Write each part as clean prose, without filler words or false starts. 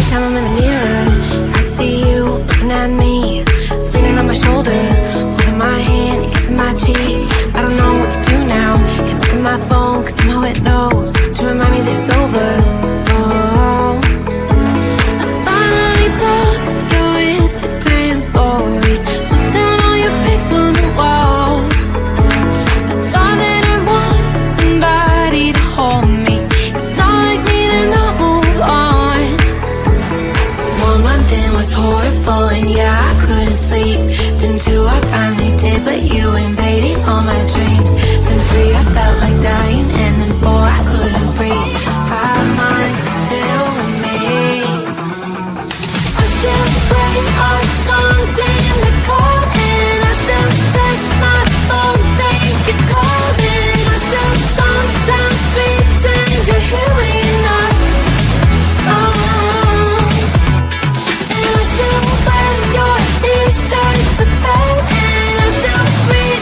time I'm in the mirror, I see you looking at me, leaning on my shoulder, holding my hand, kissing my cheek. I don't know what to do now. Can't look at my phone, cause somehow it knows to remind me that it's over. Oh, I finally blocked your Instagram stories, took down all your pics from the walls. I thought that I'd want somebody to hold me. It's not like me to not move on. 1 month in was horrible, and yeah, I couldn't sleep. Then 2, I finally did, but you invaded all my dreams. Then 3, I felt like dying, and then 4, I couldn't breathe. 5 months, you're still with me. I still play our songs in the car, and I still check my phone, think you're calling. I still sometimes pretend you're here when you're not. And I still wear your t-shirt to bed, and I still read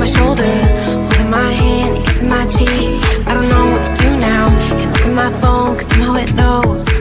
shoulder, holding my hand, kissing my cheek. I don't know what to do now. Can't look at my phone, cause somehow it knows.